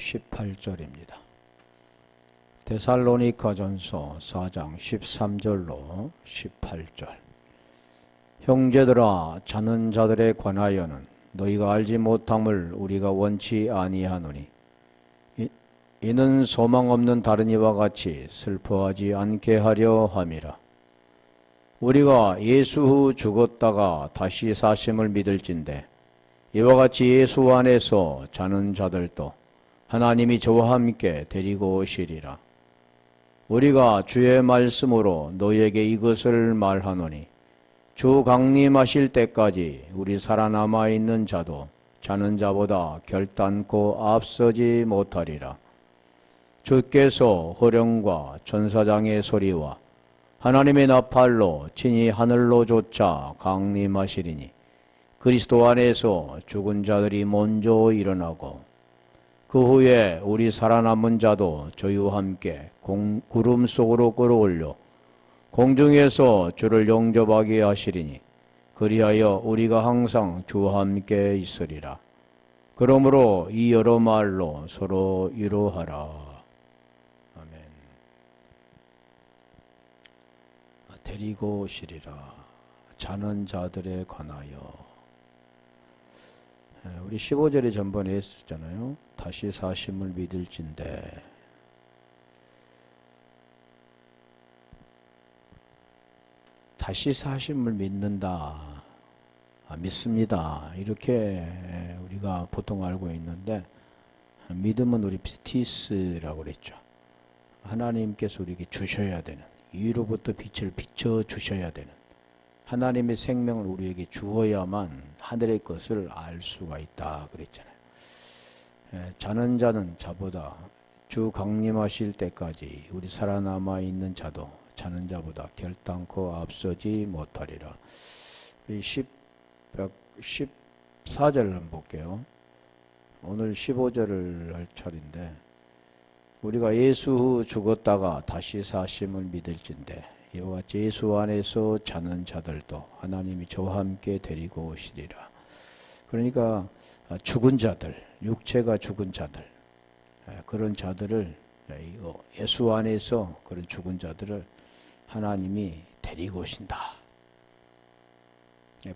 18절입니다. 데살로니가전서 4장 13절로 18절. 형제들아, 자는 자들에 관하여는 너희가 알지 못함을 우리가 원치 아니하노니 이는 소망 없는 다른 이와 같이 슬퍼하지 않게 하려 함이라. 우리가 예수 후 죽었다가 다시 사심을 믿을진대 이와 같이 예수 안에서 자는 자들도 하나님이 저와 함께 데리고 오시리라. 우리가 주의 말씀으로 너희에게 이것을 말하노니 주 강림하실 때까지 우리 살아남아 있는 자도 자는 자보다 결단코 앞서지 못하리라. 주께서 호령과 천사장의 소리와 하나님의 나팔로 친히 하늘로 쫓아 강림하시리니 그리스도 안에서 죽은 자들이 먼저 일어나고 그 후에 우리 살아남은 자도 저희와 함께 구름 속으로 끌어올려 공중에서 주를 영접하게 하시리니 그리하여 우리가 항상 주와 함께 있으리라. 그러므로 이 여러 말로 서로 위로하라. 아멘. 데리고 오시리라. 자는 자들에 관하여. 우리 15절에 전번에 했었잖아요. 다시 사심을 믿을진대. 다시 사심을 믿는다. 믿습니다. 이렇게 우리가 보통 알고 있는데, 믿음은 우리 피티스라고 그랬죠. 하나님께서 우리에게 주셔야 되는, 위로부터 빛을 비춰 주셔야 되는, 하나님의 생명을 우리에게 주어야만 하늘의 것을 알 수가 있다 그랬잖아요. 자는 자는 자보다 주 강림하실 때까지 우리 살아남아 있는 자도 자는 자보다 결단코 앞서지 못하리라. 14절을 한번 볼게요. 오늘 15절을 할 차례인데, 우리가 예수 후 죽었다가 다시 사심을 믿을진대 이와 같이 예수 안에서 자는 자들도 하나님이 저와 함께 데리고 오시리라. 그러니까 죽은 자들, 육체가 죽은 자들, 그런 자들을, 예수 안에서 그런 죽은 자들을 하나님이 데리고 오신다.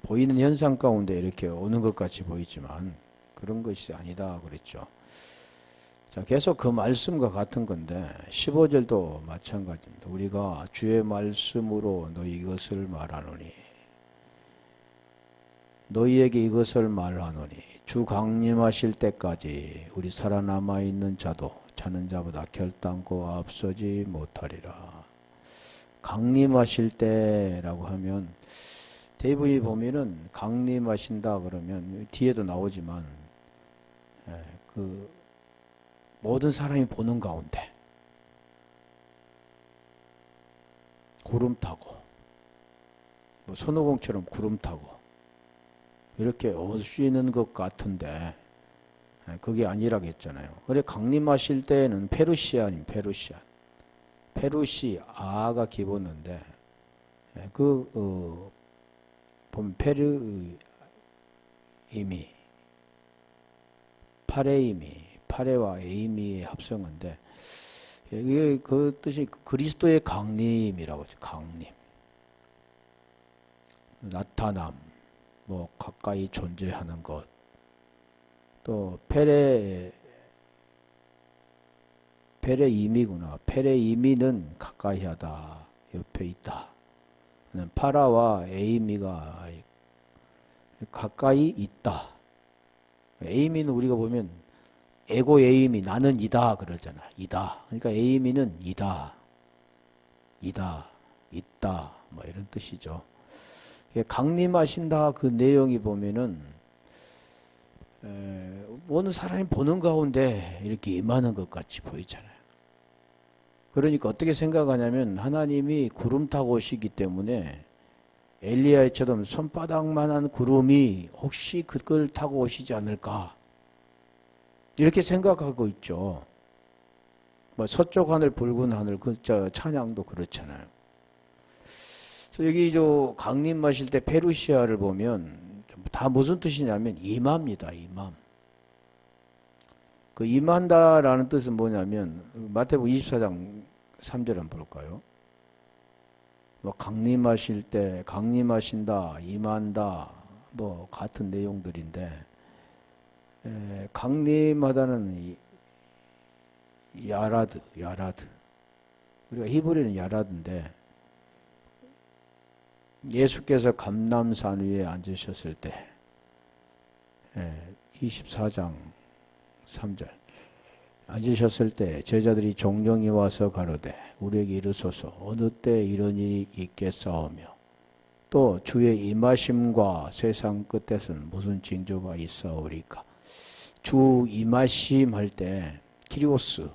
보이는 현상 가운데 이렇게 오는 것 같이 보이지만 그런 것이 아니다 그랬죠. 자, 계속 그 말씀과 같은 건데 15절도 마찬가지입니다. 우리가 주의 말씀으로 너희 이것을 말하노니, 너희에게 이것을 말하노니 주 강림하실 때까지 우리 살아남아 있는 자도 자는 자보다 결단코 앞서지 못하리라. 강림하실 때라고 하면 대부분이 보면은 강림하신다 그러면 뒤에도 나오지만 그 모든 사람이 보는 가운데 구름 타고, 뭐 손오공처럼 구름 타고 이렇게 오시는 것 같은데 그게 아니라고 했잖아요. 그래 강림하실 때에는 페루시아님, 페루시아가 기본인데 보면 페르이미, 파레와 에이미의 합성어인데 이게 그 뜻이 그리스도의 강림이라고 하죠. 강림, 나타남, 뭐 가까이 존재하는 것. 또 페레이미구나. 페레이미는 가까이 하다, 옆에 있다. 파라와 에이미가 가까이 있다. 에이미는 우리가 보면 에고 에이미, 나는 이다 그러잖아. 이다. 그러니까 에이미는 이다, 있다, 뭐 이런 뜻이죠. 강림하신다 그 내용이 보면은 모든 사람이 보는 가운데 이렇게 임하는 것 같이 보이잖아요. 그러니까 어떻게 생각하냐면 하나님이 구름 타고 오시기 때문에 엘리야처럼 손바닥만한 구름이 혹시 그걸 타고 오시지 않을까 이렇게 생각하고 있죠. 뭐 서쪽 하늘 붉은 하늘 그 찬양도 그렇잖아요. 그래서 여기 저 강림하실 때 페루시아를 보면 다 무슨 뜻이냐면 임합니다. 임함. 그 임한다라는 뜻은 뭐냐면 마태복음 24장 3절 한번 볼까요? 뭐 강림하실 때 강림하신다, 임한다 뭐 같은 내용들인데 강림하다는 야라드 우리가 히브리는 야라드인데 예수께서 감람산 위에 앉으셨을 때 24장 3절 앉으셨을 때 제자들이 종령이 와서 가로되 우리에게 이르소서 어느 때 이런 일이 있겠사오며 또 주의 임하심과 세상 끝에서는 무슨 징조가 있사오리까. 주 임하심 할 때 키리오스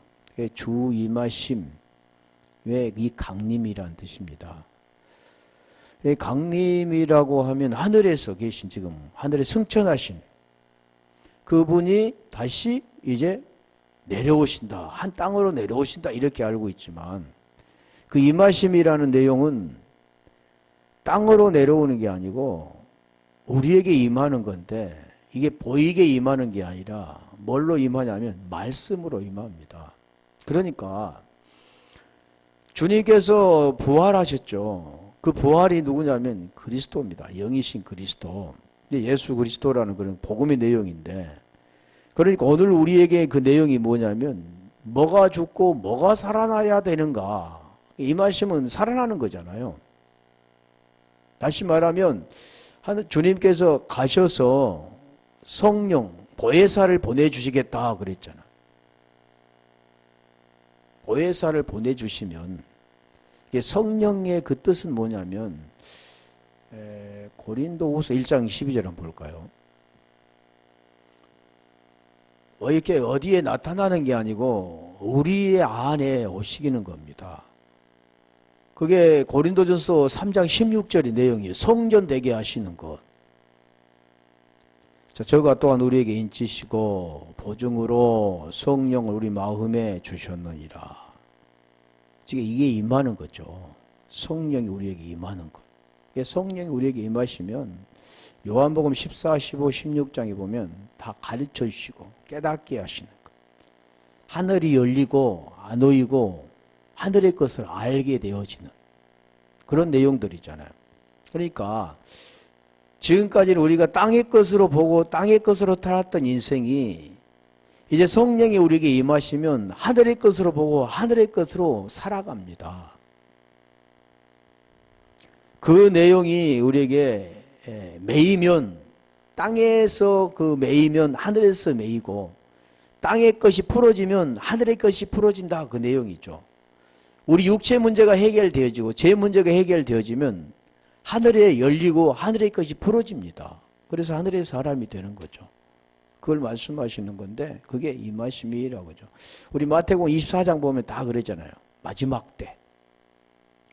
주 임하심 왜 이 강림이란 뜻입니다. 이 강림이라고 하면 하늘에서 계신 지금 하늘에 승천하신 그분이 다시 이제 내려오신다. 한 땅으로 내려오신다. 이렇게 알고 있지만 그 임하심이라는 내용은 땅으로 내려오는 게 아니고 우리에게 임하는 건데 이게 보이게 임하는 게 아니라 뭘로 임하냐면 말씀으로 임합니다. 그러니까 주님께서 부활하셨죠. 그 부활이 누구냐면 그리스도입니다. 영이신 그리스도. 예수 그리스도라는 그런 복음의 내용인데 그러니까 오늘 우리에게 그 내용이 뭐냐면 뭐가 죽고 뭐가 살아나야 되는가. 임하심은 살아나는 거잖아요. 다시 말하면 주님께서 가셔서 성령 보혜사를 보내주시겠다 그랬잖아. 보혜사를 보내주시면 성령의 그 뜻은 뭐냐면 고린도후서 1장 12절 한번 볼까요? 이렇게 어디에 나타나는 게 아니고 우리의 안에 오시기는 겁니다. 그게 고린도전서 3장 16절의 내용이에요. 성전되게 하시는 것. 자, 저가 또한 우리에게 인치시고 보증으로 성령을 우리 마음에 주셨느니라. 지금 이게 임하는 거죠. 성령이 우리에게 임하는 것. 성령이 우리에게 임하시면 요한복음 14, 15, 16장에 보면 다 가르쳐 주시고 깨닫게 하시는 것. 하늘이 열리고 안 오이고 하늘의 것을 알게 되어지는 그런 내용들이잖아요. 그러니까 지금까지는 우리가 땅의 것으로 보고 땅의 것으로 살았던 인생이 이제 성령이 우리에게 임하시면 하늘의 것으로 보고 하늘의 것으로 살아갑니다. 그 내용이 우리에게 매이면 땅에서 그 매이면 하늘에서 매이고 땅의 것이 풀어지면 하늘의 것이 풀어진다. 그 내용이죠. 우리 육체 문제가 해결되어지고 제 문제가 해결되어지면 하늘에 열리고 하늘의 것이 풀어집니다. 그래서 하늘의 사람이 되는 거죠. 그걸 말씀하시는 건데 그게 임하심이라고 하죠. 우리 마태복음 24장 보면 다 그러잖아요. 마지막 때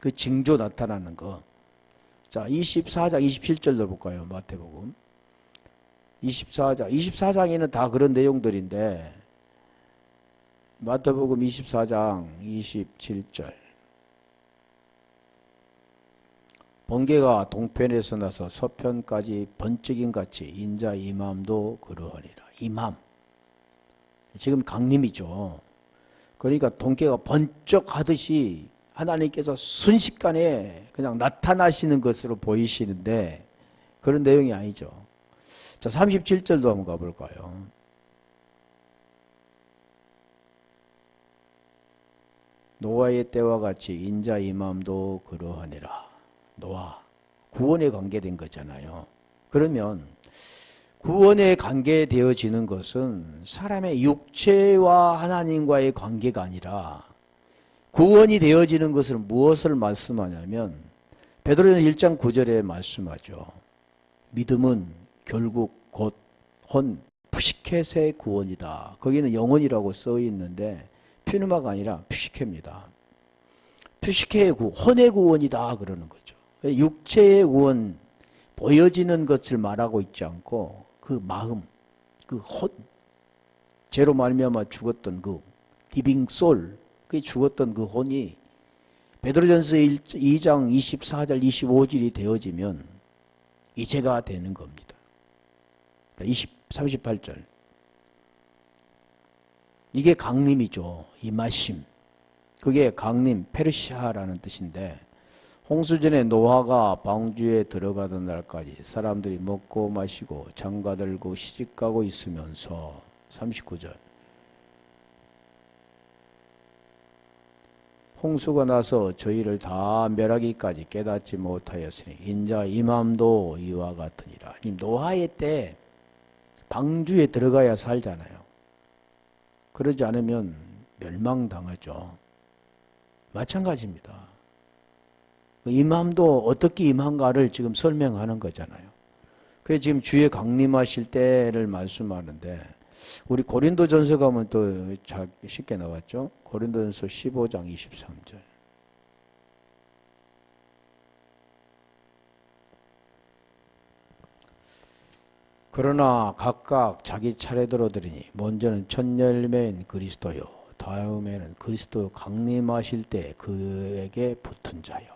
그 징조 나타나는 거. 자, 24장 27절도 볼까요? 마태복음 24장에는 다 그런 내용들인데 마태복음 24장 27절 번개가 동편에서 나서 서편까지 번쩍임 같이 인자 임함도 그러하니라. 임함. 지금 강림이죠. 그러니까 동계가 번쩍하듯이 하나님께서 순식간에 그냥 나타나시는 것으로 보이시는데 그런 내용이 아니죠. 자, 37절도 한번 가볼까요? 노아의 때와 같이 인자 임함도 그러하니라. 노아, 구원에 관계된 거잖아요. 그러면 구원에 관계되어지는 것은 사람의 육체와 하나님과의 관계가 아니라 구원이 되어지는 것은 무엇을 말씀하냐면 베드로전 1장 9절에 말씀하죠. 믿음은 결국 곧 혼 푸시켓의 구원이다. 거기는 영혼이라고 써 있는데 퓨누마가 아니라 푸시켓입니다. 푸시켓의 혼의 구원이다 그러는 거죠. 육체의 구원, 보여지는 것을 말하고 있지 않고 그 마음, 그 혼, 죄로 말미암아 죽었던 그 리빙 솔, 그 죽었던 그 혼이 베드로전서 2장 24절 25절이 되어지면 이제가 되는 겁니다. 38절 이게 강림이죠. 임하심. 그게 강림, 페르시아라는 뜻인데 홍수전에 노아가 방주에 들어가던 날까지 사람들이 먹고 마시고 장가들고 시집가고 있으면서 39절 홍수가 나서 저희를 다 멸하기까지 깨닫지 못하였으니 인자 임함도 이와 같으니라. 노아의 때 방주에 들어가야 살잖아요. 그러지 않으면 멸망당하죠. 마찬가지입니다. 임함도 어떻게 임한가를 지금 설명하는 거잖아요. 그래서 지금 주의 강림하실 때를 말씀하는데 우리 고린도전서 가면 또 쉽게 나왔죠. 고린도전서 15장 23절. 그러나 각각 자기 차례대로 드리니 먼저는 첫 열매인 그리스도요 다음에는 그리스도 강림하실 때 그에게 붙은 자요.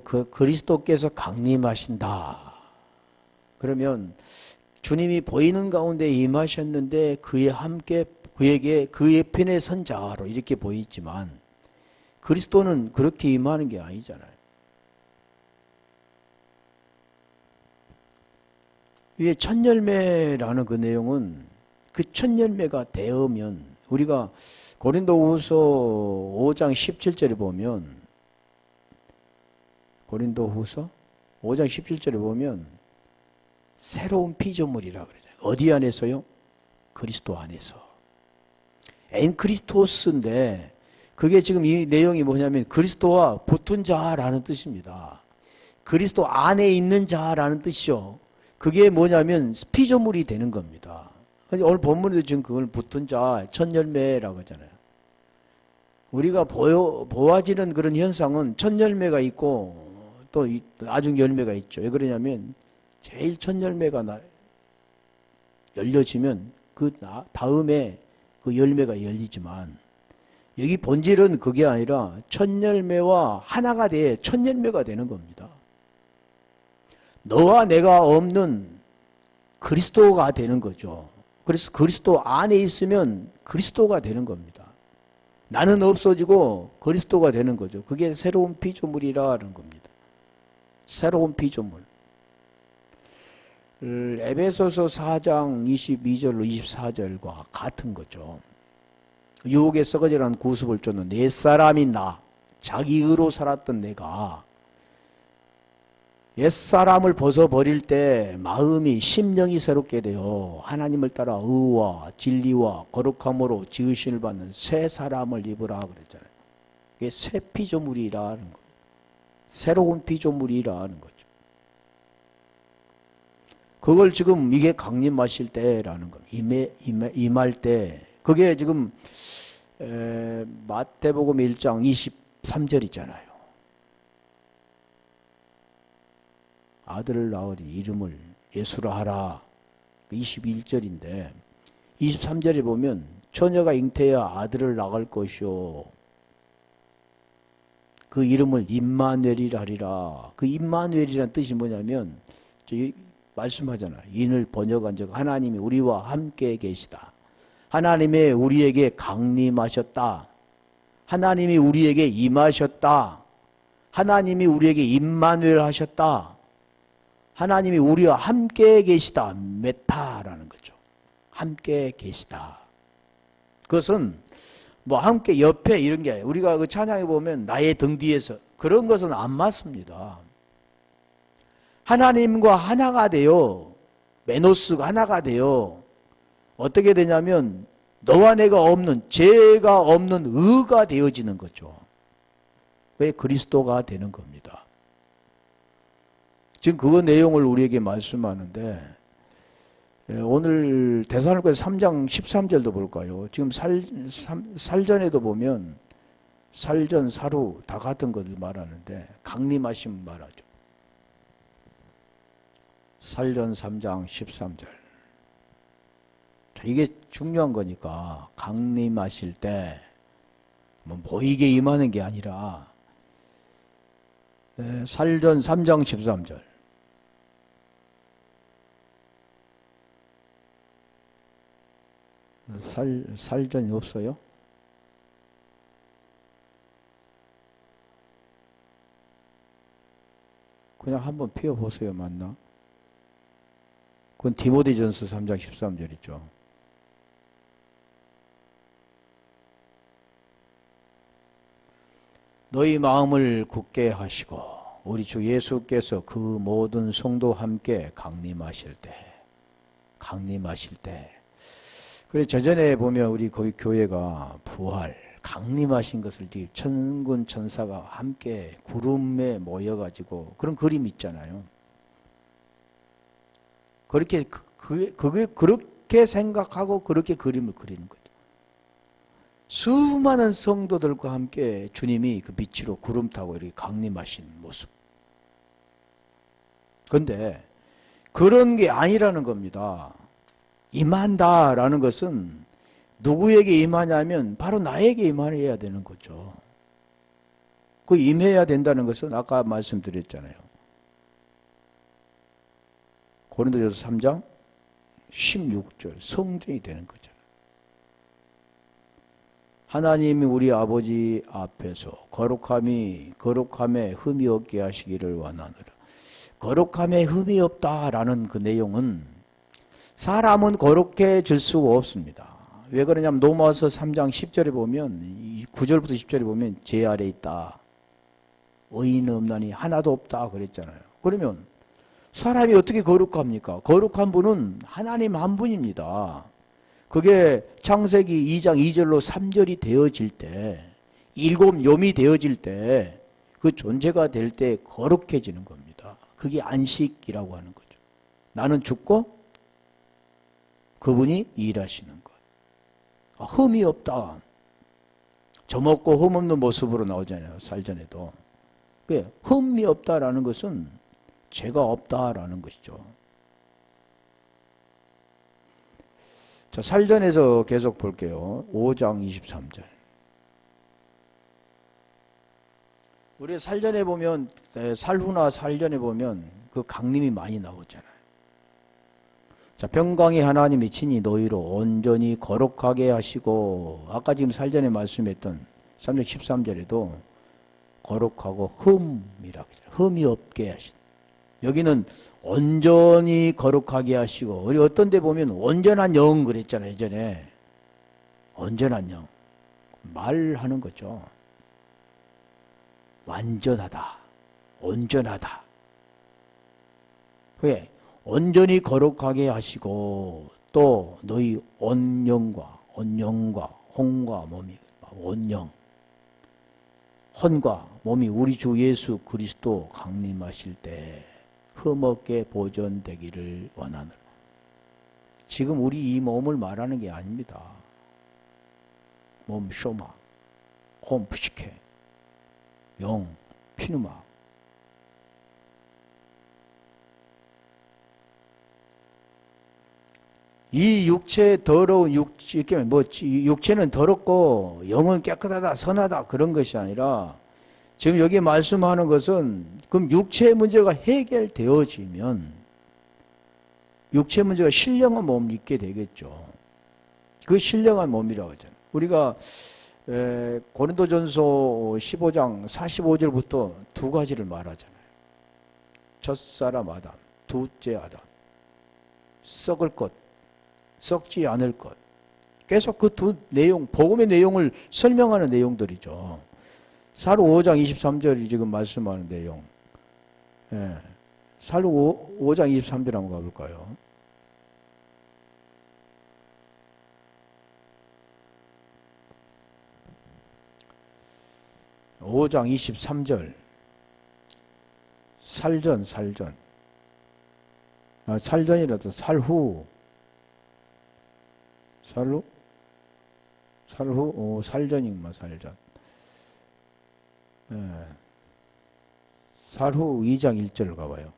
그 그리스도께서 강림하신다. 그러면 주님이 보이는 가운데 임하셨는데 그에 함께 그에게 그의 편에 선 자로 이렇게 보이지만 그리스도는 그렇게 임하는 게 아니잖아요. 위에 첫 열매라는 그 내용은 그 첫 열매가 되으면 우리가 고린도후서 5장 17절에 보면 고린도후서 5장 17절에 보면 새로운 피조물이라 그러죠. 어디 안에서요? 그리스도 안에서. 엔크리스토스인데 그게 지금 이 내용이 뭐냐면 그리스도와 붙은 자라는 뜻입니다. 그리스도 안에 있는 자라는 뜻이요. 그게 뭐냐면 피조물이 되는 겁니다. 오늘 본문에도 지금 그걸 붙은 자, 첫 열매라고 하잖아요. 우리가 보아지는 그런 현상은 첫 열매가 있고 또 나중 열매가 있죠. 왜 그러냐면 제일 첫 열매가 열려지면 그 다음에 그 열매가 열리지만 여기 본질은 그게 아니라 첫 열매와 하나가 돼 첫 열매가 되는 겁니다. 너와 내가 없는 그리스도가 되는 거죠. 그래서 그리스도 안에 있으면 그리스도가 되는 겁니다. 나는 없어지고 그리스도가 되는 거죠. 그게 새로운 피조물이라는 겁니다. 새로운 피조물. 에베소서 4장 22절로 24절과 같은 거죠. 유혹에 썩어지라는 구습을 쫓는 내 사람인 나, 자기 의로 살았던 내가 옛사람을 벗어버릴 때 마음이 심령이 새롭게 되어 하나님을 따라 의와 진리와 거룩함으로 지으심을 받는 새 사람을 입으라 그랬잖아요. 이게 새 피조물이라는 거예요. 새로운 피조물이라는 거죠. 그걸 지금 이게 강림하실 때라는 겁니다. 임할 때. 그게 지금 마태복음 1장 23절이잖아요. 아들을 낳으리 이름을 예수라 하라. 21절인데 23절에 보면 처녀가 잉태하여 아들을 낳을 것이요 그 이름을 임마누엘이라 하리라. 그 임마누엘이라는 뜻이 뭐냐면 저기 말씀하잖아요. 인을 번역한 적 하나님이 우리와 함께 계시다. 하나님이 우리에게 강림하셨다. 하나님이 우리에게 임하셨다. 하나님이 우리에게 임마누엘 하셨다. 하나님이 우리와 함께 계시다. 메타라는 거죠. 함께 계시다. 그것은 뭐 함께 옆에 이런 게 아니에요. 우리가 그 찬양에 보면 나의 등 뒤에서 그런 것은 안 맞습니다. 하나님과 하나가 돼요. 메노스가 하나가 돼요. 어떻게 되냐면 너와 내가 없는 죄가 없는 의가 되어지는 거죠. 왜 그리스도가 되는 겁니다. 지금 그 내용을 우리에게 말씀하는데 오늘 데살로니가서 3장 13절도 볼까요? 지금 살전에도 보면 살전, 사루 다 같은 것을 말하는데 강림하심 말하죠. 살전 3장 13절. 이게 중요한 거니까 강림하실 때 뭐 보이게 임하는 게 아니라 살전 3장 13절. 살전이 없어요? 그냥 한번 피워보세요. 맞나? 그건 디모데전서 3장 13절이죠. 너희 마음을 굳게 하시고 우리 주 예수께서 그 모든 성도 함께 강림하실 때 그래 저전에 보면 우리 거기 교회가 부활 강림하신 것을 천군 천사가 함께 구름에 모여가지고 그런 그림 있잖아요. 그렇게 그렇게 생각하고 그렇게 그림을 그리는 거죠. 수많은 성도들과 함께 주님이 그 빛으로 구름 타고 이렇게 강림하신 모습. 그런데 그런 게 아니라는 겁니다. 임한다라는 것은 누구에게 임하냐면 바로 나에게 임해야 되는 거죠. 그 임해야 된다는 것은 아까 말씀드렸잖아요. 고린도전서 3장 16절 성전이 되는 거잖아요. 하나님이 우리 아버지 앞에서 거룩함에 흠이 없게 하시기를 원하노라. 거룩함에 흠이 없다라는 그 내용은 사람은 거룩해질 수가 없습니다. 왜 그러냐면 로마서 3장 10절에 보면 9절부터 10절에 보면 죄 아래 있다. 의인 없나니 하나도 없다 그랬잖아요. 그러면 사람이 어떻게 거룩합니까? 거룩한 분은 하나님 한 분입니다. 그게 창세기 2장 2절로 3절이 되어질 때 일곱 욤이 되어질 때 그 존재가 될 때 거룩해지는 겁니다. 그게 안식이라고 하는 거죠. 나는 죽고 그분이 일하시는 것. 흠이 없다. 점없고 흠 없는 모습으로 나오잖아요. 살전에도. 흠이 없다라는 것은 죄가 없다라는 것이죠. 자, 살전에서 계속 볼게요. 5장 23절. 우리 살전에 보면 살후나 살전에 보면 그 강림이 많이 나오잖아요. 자, 평강의 하나님이 친히 너희로 온전히 거룩하게 하시고 아까 지금 살전에 말씀했던 3장 13절에도 거룩하고 흠이라고 했잖아요. 흠이 없게 하신. 여기는 온전히 거룩하게 하시고 우리 어떤 데 보면 온전한 영 그랬잖아요. 예전에 온전한 영 말하는 거죠. 완전하다 온전하다. 왜? 온전히 거룩하게 하시고 또 너희 온영과 혼과 몸이 온영 혼과 몸이 우리 주 예수 그리스도 강림하실 때 흠없게 보존되기를 원하노라. 지금 우리 이 몸을 말하는 게 아닙니다. 몸 쇼마, 홈 푸시케, 영 피누마. 이 육체의 더러운 육체는 더럽고 영은 깨끗하다, 선하다 그런 것이 아니라 지금 여기 말씀하는 것은 그럼 육체의 문제가 해결되어지면 육체 문제가 신령한 몸을 입게 되겠죠. 그 신령한 몸이라고 하잖아요. 우리가 고린도전서 15장 45절부터 두 가지를 말하잖아요. 첫사람 아담, 둘째 아담, 썩을 것, 썩지 않을 것. 계속 그 두 내용, 복음의 내용을 설명하는 내용들이죠. 사루 5장 23절이 지금 말씀하는 내용. 사루 5장 23절 한번 가볼까요? (5장 23절) 살전 살전이라도 살후 살전이구만. 살전. 살후 2장 1절 가봐요.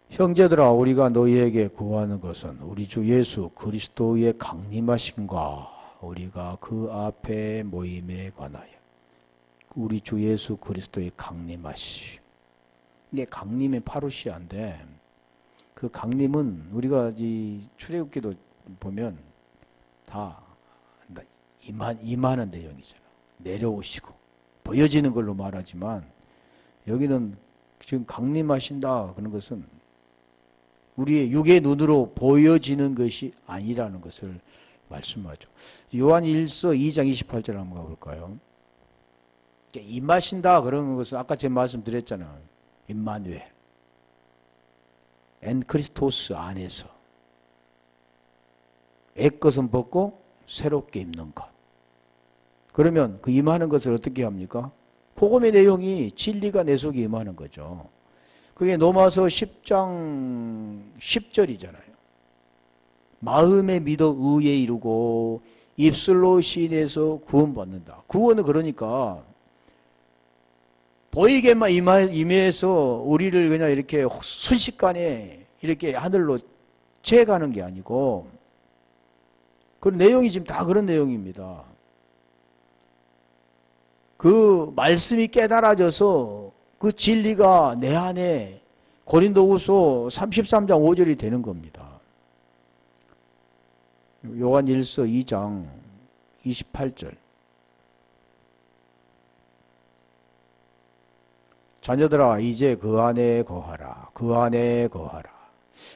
형제들아 우리가 너희에게 구하는 것은 우리 주 예수 그리스도의 강림하심과 우리가 그 앞에 모임에 관하여 우리 주 예수 그리스도의 강림하심. 이게 강림의 파루시아인데, 그 강림은 우리가 이 출애굽기도 보면 다 임하는 내용이잖아. 내려오시고 보여지는 걸로 말하지만, 여기는 지금 강림하신다 그런 것은 우리의 육의 눈으로 보여지는 것이 아니라는 것을 말씀하죠. 요한 1서 2장 28절 한번 가볼까요? 임하신다 그런 것은 아까 제가 말씀드렸잖아요. 임마누엘, 엔 크리스토스 안에서 옛것은 벗고 새롭게 입는 것. 그러면 그 임하는 것을 어떻게 합니까? 복음의 내용이 진리가 내 속에 임하는 거죠. 그게 로마서 10장 10절이잖아요. 마음에 믿어 의에 이르고 입술로 시인해서 구원받는다. 구원은 그러니까 보이게만 임해서 우리를 그냥 이렇게 순식간에 이렇게 하늘로 채가는 게 아니고, 그 내용이 지금 다 그런 내용입니다. 그 말씀이 깨달아져서 그 진리가 내 안에 고린도후서 33장 5절이 되는 겁니다. 요한 1서 2장 28절. 자녀들아 이제 그 안에 거하라. 그 안에 거하라.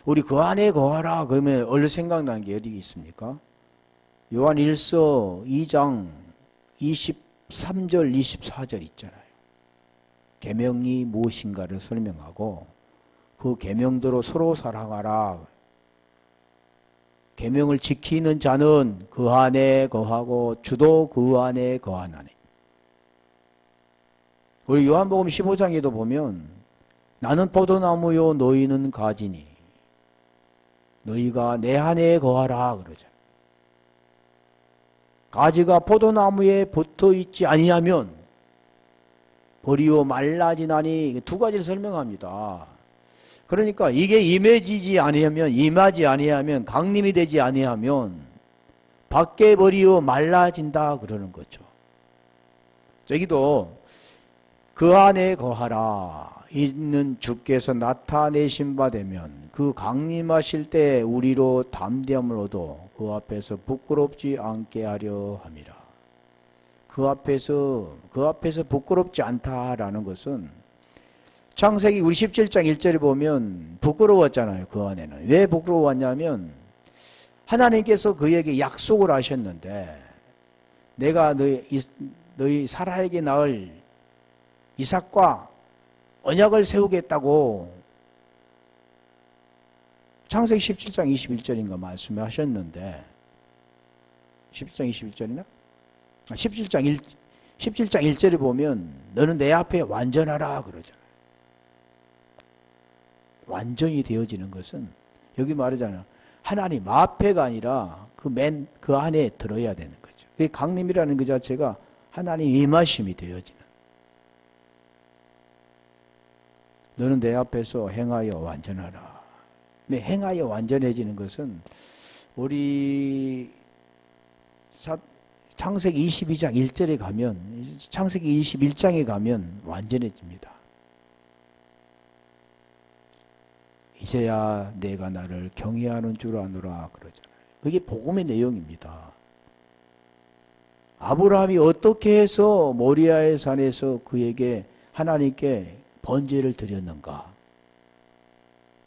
우리 그 안에 거하라 그러면 얼른 생각나는 게 어디 있습니까? 요한 1서 2장 23절 24절 있잖아요. 계명이 무엇인가를 설명하고 그 계명대로 서로 사랑하라. 계명을 지키는 자는 그 안에 거하고 주도 그 안에 거하나니. 우리 요한복음 15장에도 보면 나는 포도나무요 너희는 가지니 너희가 내 안에 거하라 그러잖아요. 가지가 포도나무에 붙어 있지 아니하면 버리고 말라지나니, 두 가지를 설명합니다. 그러니까 이게 임해지지 아니하면, 임하지 아니하면, 강림이 되지 아니하면 밖에 버리고 말라진다 그러는 거죠. 저기도 그 안에 거하라 있는 주께서 나타내신 바 되면 그 강림하실 때 우리로 담대함을 얻어 그 앞에서 부끄럽지 않게 하려 함이라. 그 앞에서 부끄럽지 않다라는 것은 창세기 우리 17장 1절에 보면 부끄러웠잖아요. 그 안에는. 왜 부끄러웠냐면 하나님께서 그에게 약속을 하셨는데 내가 너희 사라에게 낳을 이삭과 언약을 세우겠다고 창세기 17장 21절인가 말씀을 하셨는데 17장 21절이나? 17장 1절에 보면 너는 내 앞에 완전하라 그러잖아요. 완전히 되어지는 것은 여기 말하잖아요. 하나님 앞에가 아니라 그 안에 들어야 되는 거죠. 그 강림이라는 그 자체가 하나님 임하심이 되어지는. 너는 내 앞에서 행하여 완전하라. 행하여 완전해지는 것은 우리 창세기 22장 1절에 가면, 창세기 21장에 가면 완전해집니다. 이제야 내가 나를 경외하는 줄 아노라 그러잖아요. 그게 복음의 내용입니다. 아브라함이 어떻게 해서 모리아의 산에서 그에게 하나님께 번제를 드렸는가?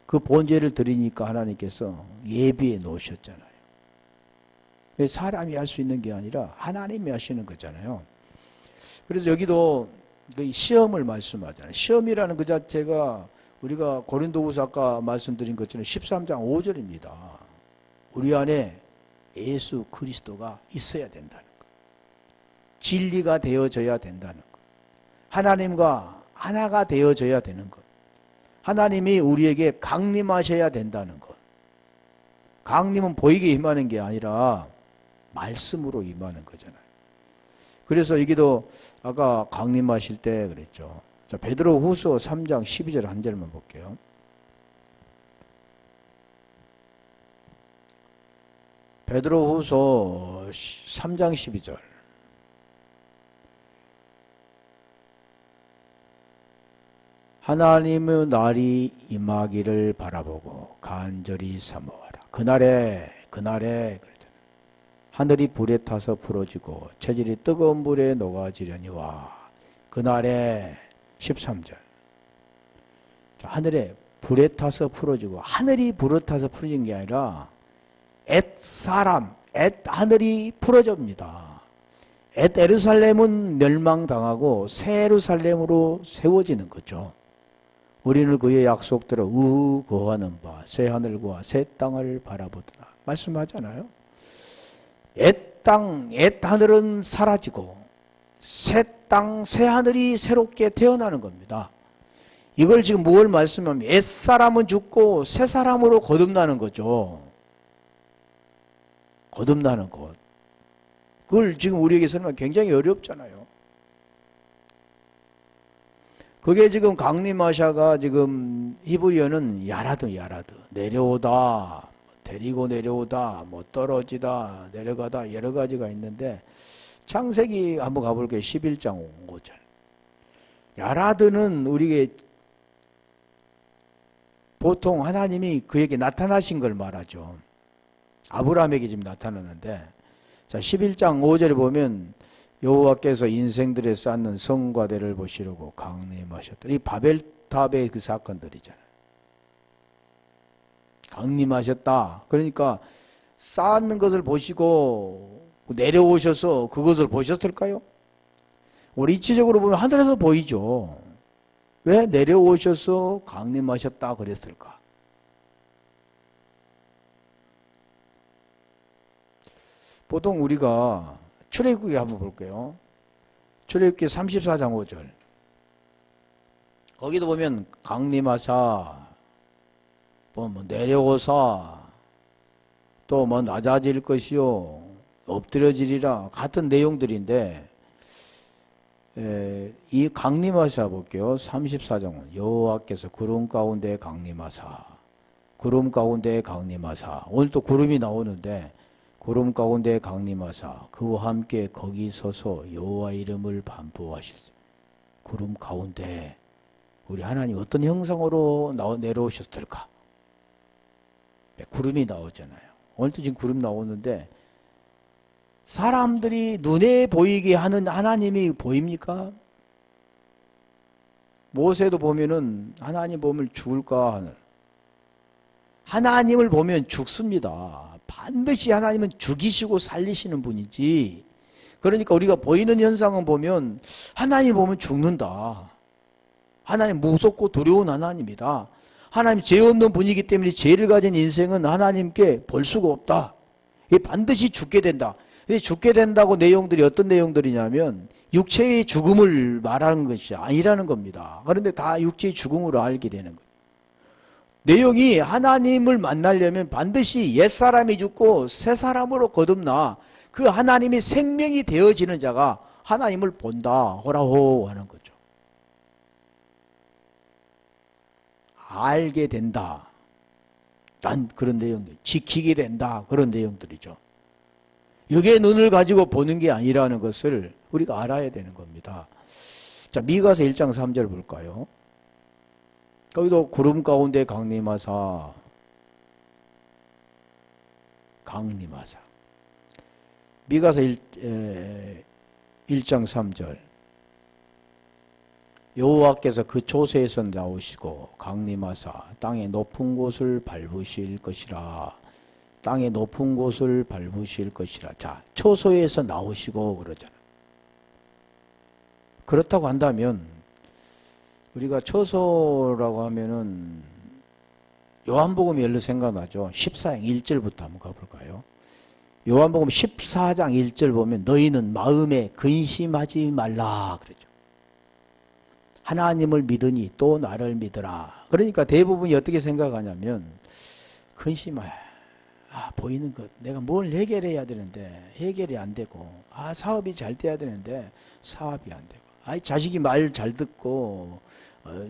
그 번제를 드리니까 하나님께서 예비해 놓으셨잖아요. 사람이 할 수 있는 게 아니라 하나님이 하시는 거잖아요. 그래서 여기도 시험을 말씀하잖아요. 시험이라는 그 자체가 우리가 고린도후서 아까 말씀드린 것처럼 13장 5절입니다. 우리 안에 예수 그리스도가 있어야 된다는 것. 진리가 되어져야 된다는 것. 하나님과 하나가 되어져야 되는 것. 하나님이 우리에게 강림하셔야 된다는 것. 강림은 보이게 임하는 게 아니라 말씀으로 임하는 거잖아요. 그래서 여기도 아까 강림하실 때 그랬죠. 자, 베드로후서 3장 12절 한 절만 볼게요. 베드로후서 3장 12절. 하나님의 날이 임하기를 바라보고 간절히 사모하라. 그날에 그러잖아요. 하늘이 불에 타서 풀어지고 체질이 뜨거운 물에 녹아지려니와 그날에 13절 하늘에 불에 타서 풀어지고 하늘이 불에 타서 풀어진 게 아니라 하늘이 풀어집니다. 에루살렘은 멸망당하고 새 예루살렘으로 세워지는 거죠. 우리는 그의 약속대로 거하는 바 새 하늘과 새 땅을 바라보더라 말씀하잖아요. 옛 하늘은 사라지고 새 땅, 새 하늘이 새롭게 태어나는 겁니다. 이걸 지금 뭘 말씀하면 옛 사람은 죽고 새 사람으로 거듭나는 거죠. 거듭나는 것. 그걸 지금 우리에게 설명 굉장히 어렵잖아요. 그게 지금 강림하샤가 지금 히브리어는 야라드 내려오다, 데리고 내려오다, 뭐 떨어지다, 내려가다 여러 가지가 있는데 창세기 한번 가볼게요. 11장 5절. 야라드는 우리에게 보통 하나님이 그에게 나타나신 걸 말하죠. 아브라함에게 지금 나타나는데 자 11장 5절에 보면 여호와께서 인생들에 쌓는 성과대를 보시려고 강림하셨다. 이 바벨탑의 그 사건들이잖아요. 강림하셨다. 그러니까 쌓는 것을 보시고 내려오셔서 그것을 보셨을까요? 우리 이치적으로 보면 하늘에서 보이죠. 왜 내려오셔서 강림하셨다 그랬을까? 보통 우리가 출애굽기 한번 볼게요. 출애굽기 34장 5절. 거기도 보면 강림하사, 뭐 내려오사, 또 뭐 낮아질 것이요, 엎드려지리라 같은 내용들인데 이 강림하사 볼게요. 34장 여호와께서 구름 가운데 강림하사, 구름 가운데 강림하사. 오늘 또 구름이 나오는데 구름 가운데 강림하사 그와 함께 거기 서서 여호와 이름을 반복하셨어요. 구름 가운데 우리 하나님 어떤 형상으로 내려오셨을까? 구름이 나오잖아요. 오늘도 지금 구름 나오는데 사람들이 눈에 보이게 하는 하나님이 보입니까? 모세도 보면은 하나님 보면 죽을까 하는, 하나님을 보면 죽습니다. 반드시 하나님은 죽이시고 살리시는 분이지. 그러니까 우리가 보이는 현상은 보면 하나님 보면 죽는다. 하나님 무섭고 두려운 하나님이다. 하나님 죄 없는 분이기 때문에 죄를 가진 인생은 하나님께 볼 수가 없다. 반드시 죽게 된다. 죽게 된다고 내용들이 어떤 내용들이냐면 육체의 죽음을 말하는 것이 아니라는 겁니다. 그런데 다 육체의 죽음으로 알게 되는 거예요. 내용이 하나님을 만나려면 반드시 옛사람이 죽고 새사람으로 거듭나 그 하나님이 생명이 되어지는 자가 하나님을 본다. 호라호 하는 거죠. 알게 된다. 난 그런 내용들. 지키게 된다. 그런 내용들이죠. 여기에 눈을 가지고 보는 게 아니라는 것을 우리가 알아야 되는 겁니다. 자, 미가서 1장 3절 볼까요? 거기도 구름 가운데 강림하사, 강림하사. 미가서 1장 3절. 여호와께서 그 초소에서 나오시고 강림하사 땅의 높은 곳을 밟으실 것이라. 땅의 높은 곳을 밟으실 것이라. 자, 초소에서 나오시고 그러잖아요. 그렇다고 한다면 우리가 초소라고 하면은 요한복음이 열로 생각나죠. 14장 1절부터 한번 가볼까요? 요한복음 14장 1절 보면 너희는 마음에 근심하지 말라 그러죠. 하나님을 믿으니 또 나를 믿으라. 그러니까 대부분이 어떻게 생각하냐면 근심해. 보이는 것 내가 뭘 해결해야 되는데 해결이 안 되고, 사업이 잘 돼야 되는데 사업이 안 되고, 자식이 말 잘 듣고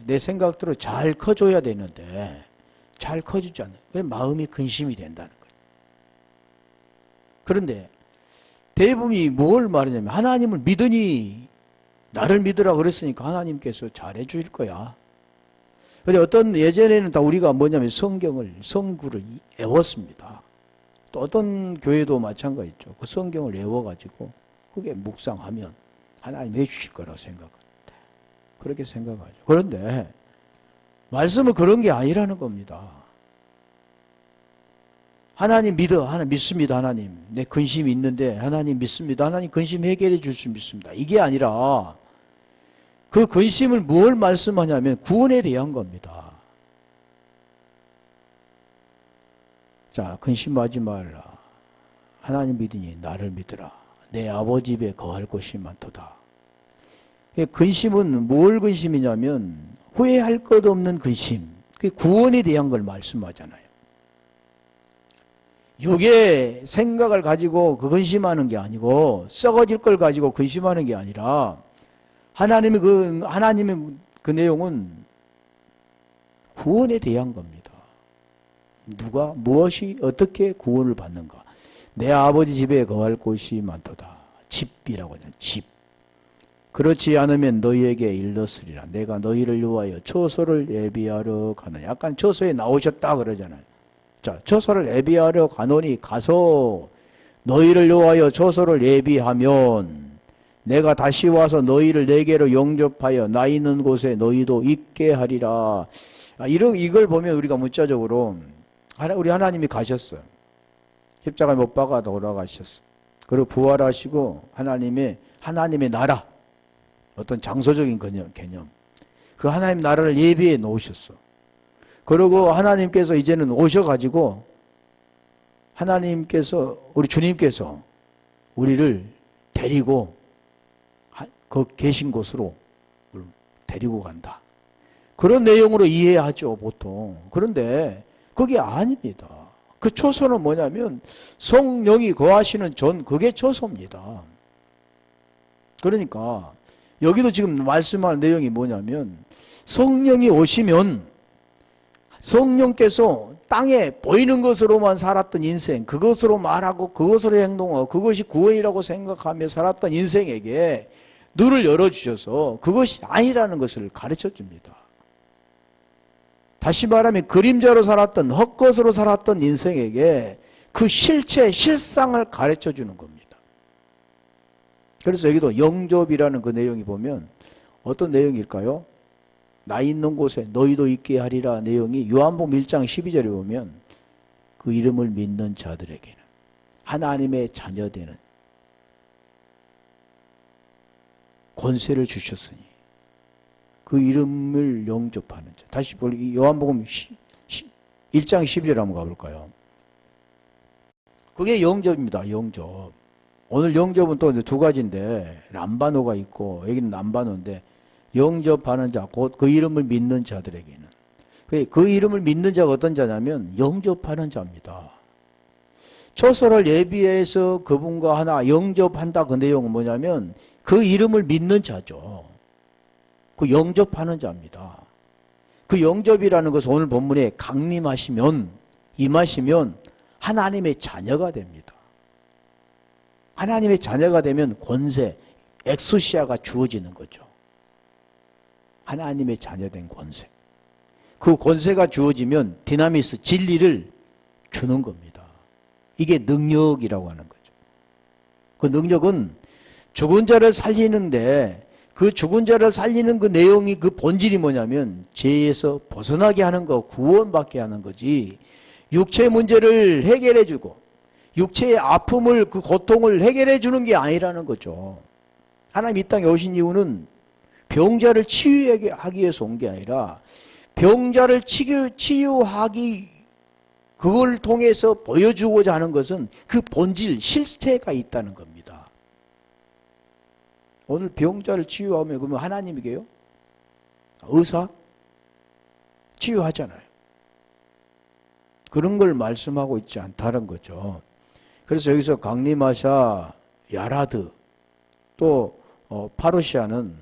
내 생각대로 잘 커줘야 되는데 잘 커주지 않아요. 왜 마음이 근심이 된다는 거예요. 그런데 대부분이 뭘 말하냐면 하나님을 믿으니 나를 믿으라 그랬으니까 하나님께서 잘해 주실 거야. 근데 어떤 예전에는 다 우리가 뭐냐면 성구를 외웠습니다. 또 어떤 교회도 마찬가지죠. 그 성경을 외워가지고 그게 묵상하면 하나님 해주실 거라고 생각합니다. 그렇게 생각하죠. 그런데 말씀은 그런 게 아니라는 겁니다. 하나님 믿어. 하나님 믿습니다. 하나님. 내 근심이 있는데 하나님 믿습니다. 하나님 근심 해결해 줄 수 믿습니다. 이게 아니라 그 근심을 뭘 말씀하냐면 구원에 대한 겁니다. 자, 근심하지 말라. 하나님 믿으니 나를 믿으라. 내 아버지 집에 거할 곳이 많도다. 근심은 뭘 근심이냐면 후회할 것 없는 근심. 그 구원에 대한 걸 말씀하잖아요. 육의 생각을 가지고 그 근심하는 게 아니고 썩어질 걸 가지고 근심하는 게 아니라 하나님의 그 내용은 구원에 대한 겁니다. 누가 무엇이 어떻게 구원을 받는가? 내 아버지 집에 거할 곳이 많도다. 집이라고 하잖아요. 집. 그렇지 않으면 너희에게 일렀으리라. 내가 너희를 위하여 처소를 예비하러 가느냐. 약간 처소에 나오셨다 그러잖아요. 자, 처소를 예비하러 가노니 가서 너희를 위하여 처소를 예비하면 내가 다시 와서 너희를 내게로 영접하여 나 있는 곳에 너희도 있게 하리라. 이걸 보면 우리가 문자적으로 우리 하나님이 가셨어요. 십자가에 못 박아 돌아가셨어요. 그리고 부활하시고 하나님의 나라, 어떤 장소적인 개념. 그 하나님 나라를 예비해 놓으셨어. 그리고 하나님께서 이제는 오셔가지고 우리 주님께서 우리를 데리고 그 계신 곳으로 데리고 간다. 그런 내용으로 이해하죠, 보통. 그런데 그게 아닙니다. 그 초소는 뭐냐면 성령이 거하시는 그게 초소입니다. 그러니까 여기도 지금 말씀하는 내용이 뭐냐면 성령이 오시면 성령께서 땅에 보이는 것으로만 살았던 인생, 그것으로 말하고 그것으로 행동하고 그것이 구원이라고 생각하며 살았던 인생에게 눈을 열어주셔서 그것이 아니라는 것을 가르쳐 줍니다. 다시 말하면 그림자로 살았던 헛것으로 살았던 인생에게 그 실상을 가르쳐 주는 겁니다. 그래서 여기도 영접이라는 그 내용이 보면 어떤 내용일까요? 나 있는 곳에 너희도 있게 하리라 내용이 요한복음 1장 12절에 보면 그 이름을 믿는 자들에게는 하나님의 자녀되는 권세를 주셨으니 그 이름을 영접하는 자. 다시 요한복음 1장 12절 한번 가볼까요? 그게 영접입니다. 영접. 오늘 영접은 또 두 가지인데 람바노가 있고 여기는 남바노인데 영접하는 자, 곧 그 이름을 믿는 자들에게는. 그 이름을 믿는 자가 어떤 자냐면 영접하는 자입니다. 초소를 예비해서 그분과 하나 영접한다 그 내용은 뭐냐면 그 이름을 믿는 자죠. 그 영접하는 자입니다. 그 영접이라는 것은 오늘 본문에 임하시면 하나님의 자녀가 됩니다. 하나님의 자녀가 되면 권세, 엑수시아가 주어지는 거죠. 하나님의 자녀된 권세. 그 권세가 주어지면 디나미스, 진리를 주는 겁니다. 이게 능력이라고 하는 거죠. 그 능력은 죽은 자를 살리는데 그 죽은 자를 살리는 그 내용이 그 본질이 뭐냐면 죄에서 벗어나게 하는 거, 구원받게 하는 거지 육체 문제를 해결해 주고 육체의 아픔을 그 고통을 해결해 주는 게 아니라는 거죠. 하나님 이 땅에 오신 이유는 병자를 치유하기 위해서 온 게 아니라 병자를 치유하기 그걸 통해서 보여주고자 하는 것은 그 본질, 실체가 있다는 겁니다. 오늘 병자를 치유하면 그러면 하나님이게요? 의사? 치유하잖아요. 그런 걸 말씀하고 있지 않다는 거죠. 그래서 여기서 강림하샤, 야라드, 또 파루시아는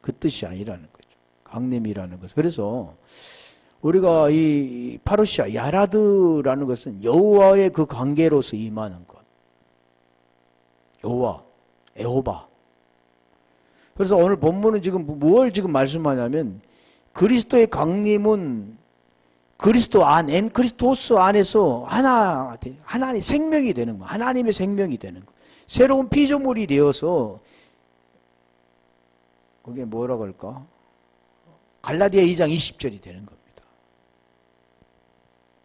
그 뜻이 아니라는 거죠. 강림이라는 것은. 그래서 우리가 이 파루시아, 야라드라는 것은 여호와의 그 관계로서 임하는 것. 여호와, 에호바. 그래서 오늘 본문은 지금 뭘 지금 말씀하냐면 그리스도의 강림은 그리스도 안, 엔크리스토스 안에서 하나님의 생명이 되는 거, 하나님의 생명이 되는 거. 새로운 피조물이 되어서, 그게 뭐라 그럴까? 갈라디아 2장 20절이 되는 겁니다.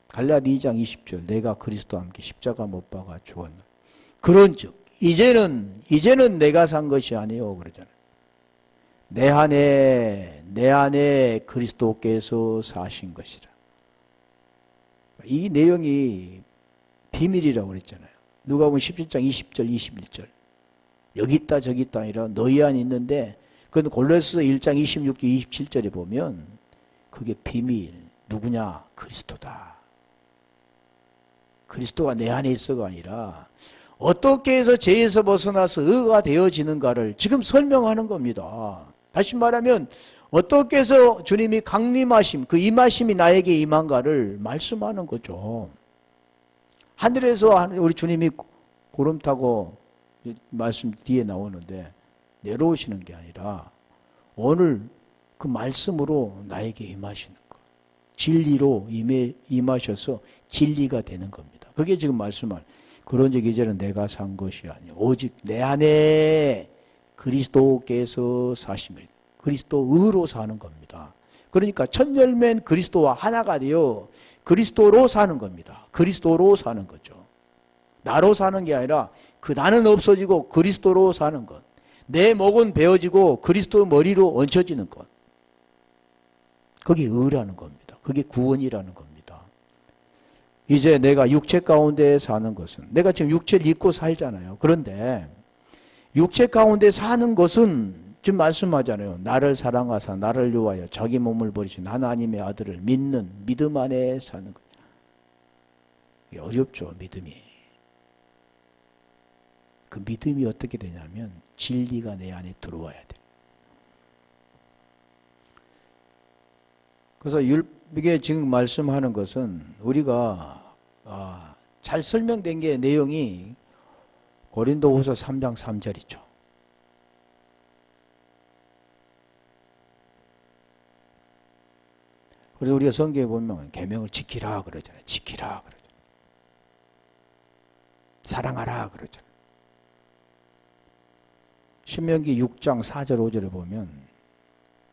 갈라디아 2장 20절. 내가 그리스도와 함께 십자가 못 박아 죽었나. 그런즉 이제는 내가 산 것이 아니요 그러잖아요. 내 안에 그리스도께서 사신 것이라. 이 내용이 비밀이라고 그랬잖아요. 누가복음 17장 20절 21절. 여기 있다 저기 있다 아니라 너희 안에 있는데, 그건 골로새서 1장 26절 27절에 보면 그게 비밀. 누구냐? 그리스도다. 그리스도가 내 안에 있어가 아니라 어떻게 해서 죄에서 벗어나서 의가 되어지는가를 지금 설명하는 겁니다. 다시 말하면 어떻게 해서 주님이 강림하심, 그 임하심이 나에게 임한가를 말씀하는 거죠. 하늘에서 우리 주님이 구름 타고 말씀 뒤에 나오는데 내려오시는 게 아니라 오늘 그 말씀으로 나에게 임하시는 거. 진리로 임하셔서 진리가 되는 겁니다. 그게 지금 말씀할. 그런즉 이제는 내가 산 것이 아니요 오직 내 안에 그리스도께서 사심을. 그리스도의로 사는 겁니다. 그러니까 첫 열매는 그리스도와 하나가 되어 그리스도로 사는 겁니다. 그리스도로 사는 거죠. 나로 사는 게 아니라 그 나는 없어지고 그리스도로 사는 것. 내 목은 베어지고 그리스도 머리로 얹혀지는 것. 그게 의라는 겁니다. 그게 구원이라는 겁니다. 이제 내가 육체 가운데 사는 것은, 내가 지금 육체를 입고 살잖아요. 그런데 육체 가운데 사는 것은 지금 말씀하잖아요. 나를 사랑하사 나를 위하여 자기 몸을 버리신 하나님의 아들을 믿는 믿음 안에 사는 것. 이게 어렵죠, 믿음이. 그 믿음이 어떻게 되냐면 진리가 내 안에 들어와야 돼. 그래서 이게 지금 말씀하는 것은 우리가 잘 설명된 게 내용이 고린도후서 3장 3절이죠. 그래서 우리가 성경에 보면 계명을 지키라 그러잖아요. 지키라 그러죠. 사랑하라 그러죠. 신명기 6장 4절 5절에 보면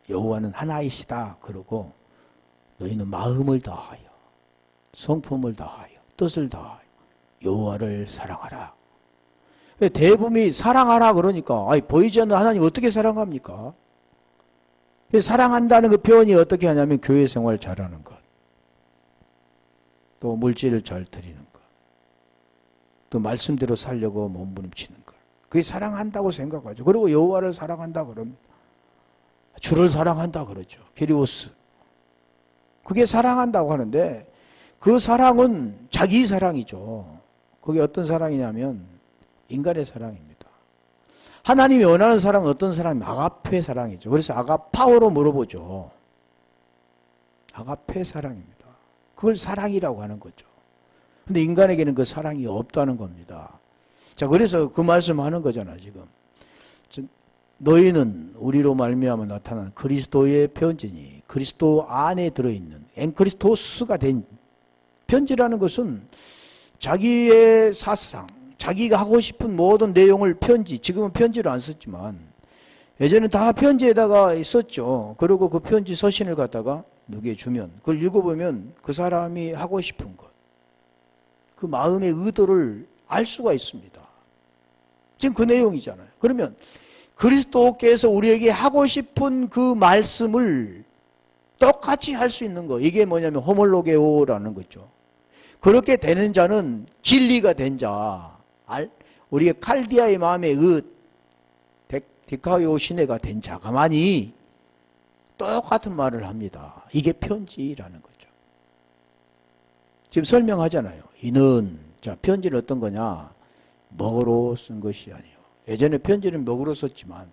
여호와는 하나이시다 그러고 너희는 마음을 다하여 성품을 다하여 뜻을 다하여 여호와를 사랑하라. 대부분이 사랑하라 그러니까 보이지 않는 하나님 어떻게 사랑합니까? 사랑한다는 그 표현이 어떻게 하냐면 교회 생활 잘하는 것, 또 물질을 잘 드리는 것, 또 말씀대로 살려고 몸부림치는 것. 그게 사랑한다고 생각하죠. 그리고 여호와를 사랑한다 그러면 주를 사랑한다 그러죠. 피리오스. 그게 사랑한다고 하는데 그 사랑은 자기 사랑이죠. 그게 어떤 사랑이냐면 인간의 사랑입니다. 하나님이 원하는 사랑은 어떤 사랑이냐면 아가페 사랑이죠. 그래서 아가파오로 물어보죠. 아가페 사랑입니다. 그걸 사랑이라고 하는 거죠. 근데 인간에게는 그 사랑이 없다는 겁니다. 자, 그래서 그 말씀하는 거잖아, 지금. 너희는 우리로 말미암아 나타난 그리스도의 편지니 그리스도 안에 들어있는 엔크리스토스가 된 편지라는 것은 자기의 사상, 자기가 하고 싶은 모든 내용을 편지, 지금은 편지로 안 썼지만 예전에는 다 편지에다가 썼죠. 그리고 그 편지 서신을 갖다가 누구에게 주면 그걸 읽어보면 그 사람이 하고 싶은 것, 그 마음의 의도를 알 수가 있습니다. 지금 그 내용이잖아요. 그러면 그리스도께서 우리에게 하고 싶은 그 말씀을 똑같이 할 수 있는 거, 이게 뭐냐면 호몰로게오라는 거죠. 그렇게 되는 자는 진리가 된 자, 우리의 칼디아의 마음의 디카이오 시네가 된 자가만이 똑같은 말을 합니다. 이게 편지라는 거죠. 지금 설명하잖아요. 이는, 자, 편지는 어떤 거냐? 먹으로 쓴 것이 아니요. 예전에 편지는 먹으로 썼지만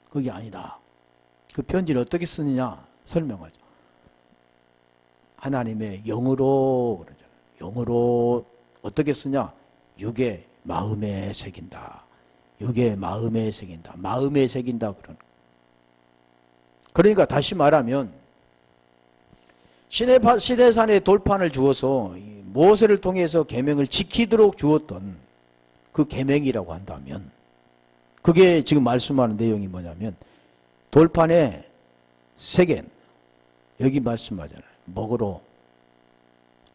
그게 아니다. 그 편지를 어떻게 쓰느냐 설명하죠. 하나님의 영으로 그러죠. 영으로 어떻게 쓰냐? 육의 마음에 새긴다. 육의 마음에 새긴다. 마음에 새긴다. 그러니까 다시 말하면 시내산에 돌판을 주어서 모세를 통해서 계명을 지키도록 주었던 그 계명이라고 한다면, 그게 지금 말씀하는 내용이 뭐냐면 돌판에 세겐, 여기 말씀하잖아요. 먹으로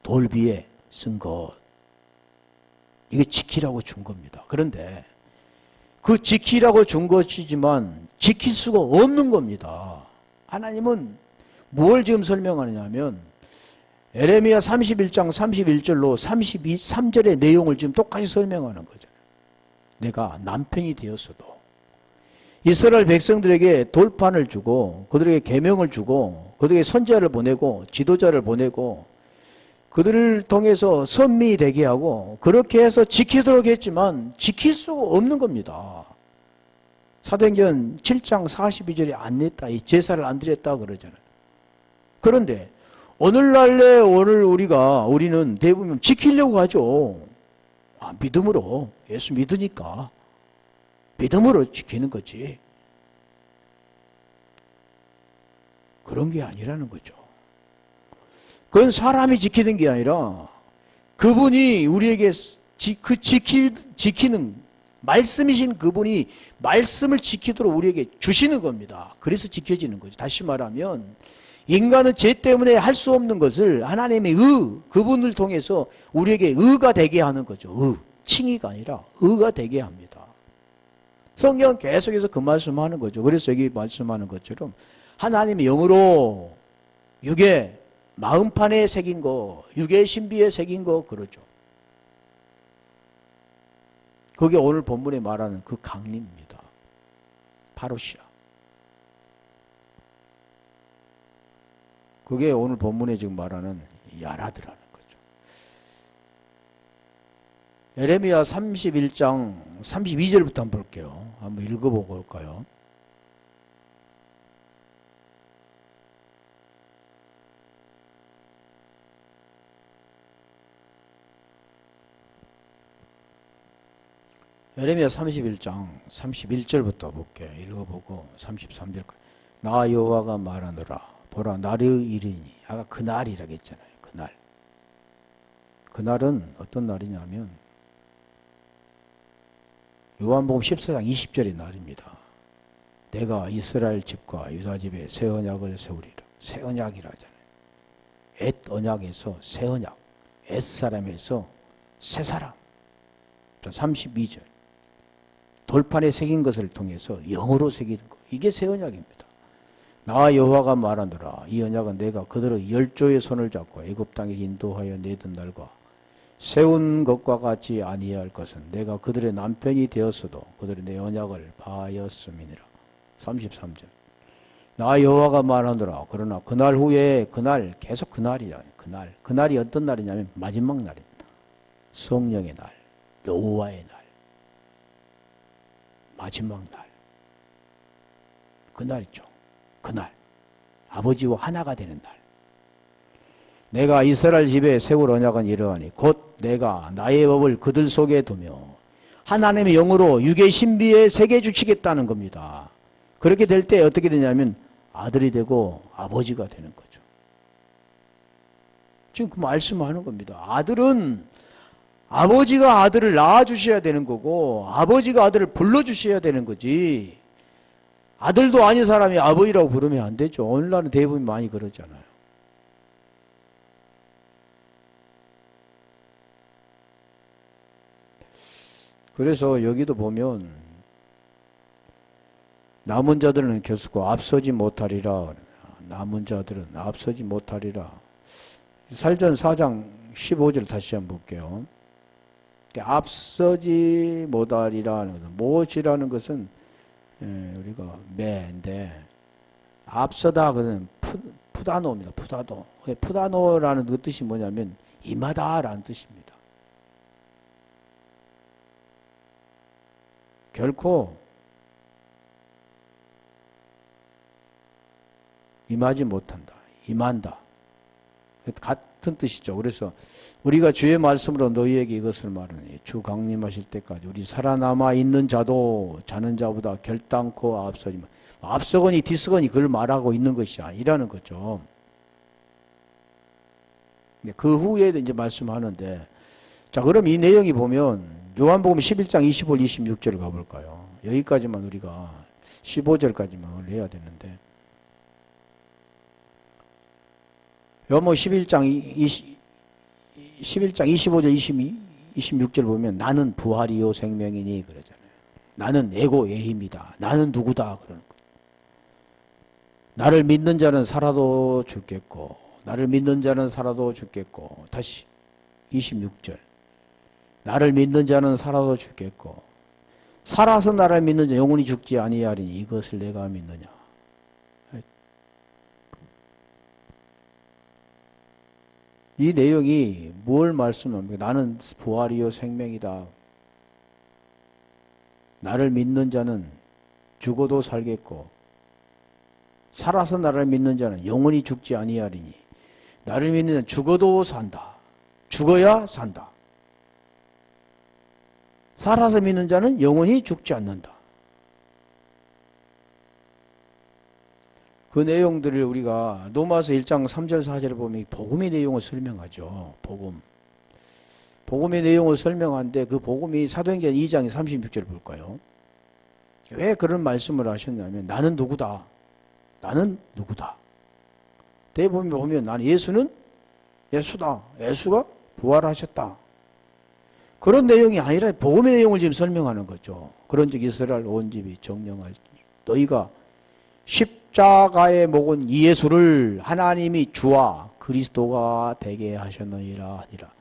돌 위에 쓴 것, 이게 지키라고 준 겁니다. 그런데 그 지키라고 준 것이지만 지킬 수가 없는 겁니다. 하나님은 뭘 지금 설명하느냐면 에레미야 31장 31절로 33절의 내용을 지금 똑같이 설명하는 거죠. 내가 남편이 되었어도 이스라엘 백성들에게 돌판을 주고 그들에게 계명을 주고 그들에게 선지자를 보내고 지도자를 보내고 그들을 통해서 선미 되게 하고 그렇게 해서 지키도록 했지만 지킬 수가 없는 겁니다. 사도행전 7장 42절에 안 냈다, 이 제사를 안 드렸다 그러잖아요. 그런데 오늘날에 우리는 대부분 지키려고 하죠. 믿음으로, 예수 믿으니까 믿음으로 지키는 거지. 그런 게 아니라는 거죠. 그건 사람이 지키는 게 아니라 그분이 우리에게 지키는 말씀이신 그분이 말씀을 지키도록 우리에게 주시는 겁니다. 그래서 지켜지는 거죠. 다시 말하면 인간은 죄 때문에 할 수 없는 것을 하나님의 그분을 통해서 우리에게 의가 되게 하는 거죠. 칭의가 아니라 의가 되게 합니다. 성경은 계속해서 그 말씀하는 거죠. 그래서 여기 말씀하는 것처럼 하나님의 영으로 육에 마음판에 새긴 거, 육의 신비에 새긴 거 그러죠. 그게 오늘 본문에 말하는 그 강림입니다. 파루시아. 그게 오늘 본문에 지금 말하는 야라드라는 거죠. 에레미야 31장 32절부터 한번 볼게요. 한번 읽어보고 올까요? 에레미야 31장 31절부터 볼게요. 읽어보고 33절까지. 나 여호와가 말하노라. 보라, 날의 일이니. 아까 그날이라고 했잖아요. 그날. 그날은 어떤 날이냐면 요한복음 14장 20절의 날입니다. 내가 이스라엘 집과 유다 집에 새 언약을 세우리라. 새 언약이라 하잖아요. 옛 언약에서 새 언약, 옛 사람에서 새 사람. 32절. 돌판에 새긴 것을 통해서 영으로 새기는 것. 이게 새 언약입니다. 나 여호와가 말하노라. 이 언약은 내가 그들의 열조의 손을 잡고 애굽 땅에 인도하여 내던 날과 세운 것과 같이 아니할 것은 내가 그들의 남편이 되었어도 그들이 내 언약을 바하였음이니라. 33절. 나 여호와가 말하노라. 그러나 그날 후에, 그날 계속 그날이야. 그날이 어떤 날이냐면 마지막 날입니다. 성령의 날, 여호와의 날, 마지막 날. 그날이죠. 그날. 아버지와 하나가 되는 날. 내가 이스라엘 집에 세울 언약은 이러하니 곧 내가 나의 법을 그들 속에 두며 하나님의 영으로 육의 신비에 새겨 주시겠다는 겁니다. 그렇게 될 때 어떻게 되냐면 아들이 되고 아버지가 되는 거죠. 지금 그 말씀하는 겁니다. 아들은 아버지가 아들을 낳아주셔야 되는 거고 아버지가 아들을 불러주셔야 되는 거지, 아들도 아닌 사람이 아버지라고 부르면 안 되죠. 오늘날은 대부분 많이 그러잖아요. 그래서 여기도 보면 남은 자들은 결코 앞서지 못하리라. 남은 자들은 앞서지 못하리라. 살전 4장 15절 다시 한번 볼게요. 앞서지 못하리라는 것은, 무엇이라는 것은 우리가 매인데, 앞서다 그는 푸다노입니다. 푸다노. 푸다노라는 그 뜻이 뭐냐면 임하다라는 뜻입니다. 결코 임하지 못한다. 임한다. 같은 뜻이죠. 그래서 우리가 주의 말씀으로 너희에게 이것을 말하니 주 강림하실 때까지 우리 살아남아 있는 자도 자는 자보다 결단코 앞서지만, 앞서거니 뒤서거니 그걸 말하고 있는 것이 아니라는 거죠. 그 후에도 이제 말씀하는데, 자, 그럼 이 내용이 보면 요한복음 11장 25, 26절을 가볼까요? 여기까지만 우리가 15절까지만 해야 되는데, 요한복음 11장 25절 26절 보면 나는 부활이요 생명이니 그러잖아요. 나는 에고의 힘이다. 나는 누구다 그러는 거예요. 나를 믿는 자는 살아도 죽겠고, 나를 믿는 자는 살아도 죽겠고, 다시 26절 나를 믿는 자는 살아도 죽겠고 살아서 나를 믿는 자 영원히 죽지 아니하리니 이것을 내가 믿느냐. 이 내용이 뭘 말씀합니까? 나는 부활이요 생명이다. 나를 믿는 자는 죽어도 살겠고 살아서 나를 믿는 자는 영원히 죽지 아니하리니 나를 믿는 자는 죽어도 산다. 죽어야 산다. 살아서 믿는 자는 영원히 죽지 않는다. 그 내용들을 우리가 로마서 1장 3절 4절을 보면 복음의 내용을 설명하죠. 복음의 내용을 설명하는데 그 복음이 사도행전 2장 36절을 볼까요? 왜 그런 말씀을 하셨냐면 나는 누구다. 나는 누구다. 대부분 보면 나는 예수는 예수다. 예수가 부활하셨다. 그런 내용이 아니라 복음의 내용을 지금 설명하는 거죠. 그런즉 이스라엘 온 집이 정령할 너희가 십자가에 목은 이 예수를 하나님이 주와 그리스도가 되게 하셨느니라 하니라.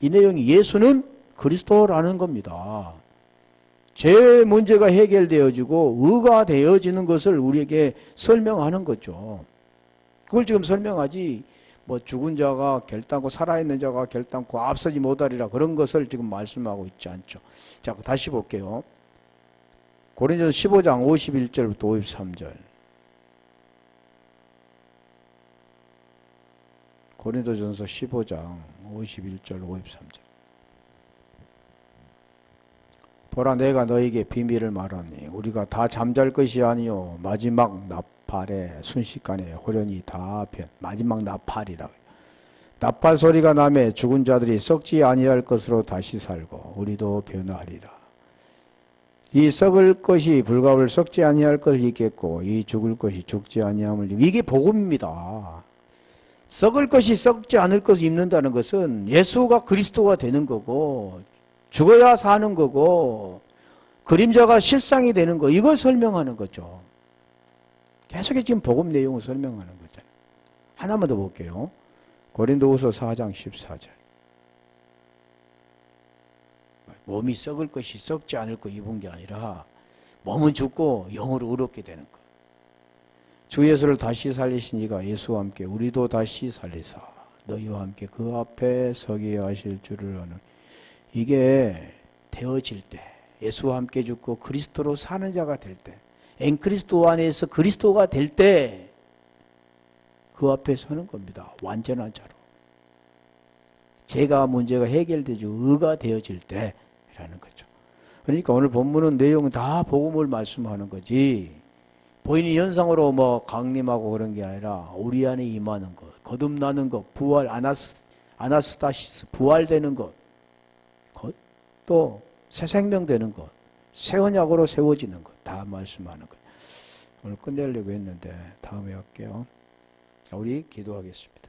이 내용이 예수는 그리스도라는 겁니다. 제 문제가 해결되어지고 의가 되어지는 것을 우리에게 설명하는 거죠. 그걸 지금 설명하지 뭐 죽은 자가 결단코 살아있는 자가 결단코 앞서지 못하리라 그런 것을 지금 말씀하고 있지 않죠. 자, 다시 볼게요. 고린도서 15장 51절부터 53절. 고린도전서 15장 51절 53절. 보라 내가 너에게 비밀을 말하니 우리가 다 잠잘 것이 아니요 마지막 나팔에 순식간에 호련히 다 마지막 나팔이라. 나팔 소리가 나매 죽은 자들이 썩지 아니할 것으로 다시 살고 우리도 변화하리라. 이 썩을 것이 불가을 썩지 아니할 것을 입겠고 이 죽을 것이 죽지 아니함을 이게 복음입니다. 썩을 것이 썩지 않을 것을 입는다는 것은 예수가 그리스도가 되는 거고 죽어야 사는 거고 그림자가 실상이 되는 거 이걸 설명하는 거죠. 계속해서 지금 복음 내용을 설명하는 거잖아요. 하나만 더 볼게요. 고린도후서 4장 14절. 몸이 썩을 것이 썩지 않을 것 입은 게 아니라 몸은 죽고 영으로 의롭게 되는 것. 주 예수를 다시 살리신 이가 예수와 함께 우리도 다시 살리사 너희와 함께 그 앞에 서게 하실 줄을 아는. 이게 되어질 때 예수와 함께 죽고 그리스도로 사는 자가 될 때 엔 그리스도 안에서 그리스도가 될 때 그 앞에 서는 겁니다. 완전한 자로. 죄가 문제가 해결되죠. 의가 되어질 때라는 거죠. 그러니까 오늘 본문은 내용은 다 복음을 말씀하는 거지 본인이 현상으로 뭐 강림하고 그런 게 아니라 우리 안에 임하는 것, 거듭나는 것, 부활, 아나스타시스, 부활되는 것, 또 새 생명 되는 것, 새 언약으로 세워지는 것 다 말씀하는 것. 오늘 끝내려고 했는데 다음에 할게요. 우리 기도하겠습니다.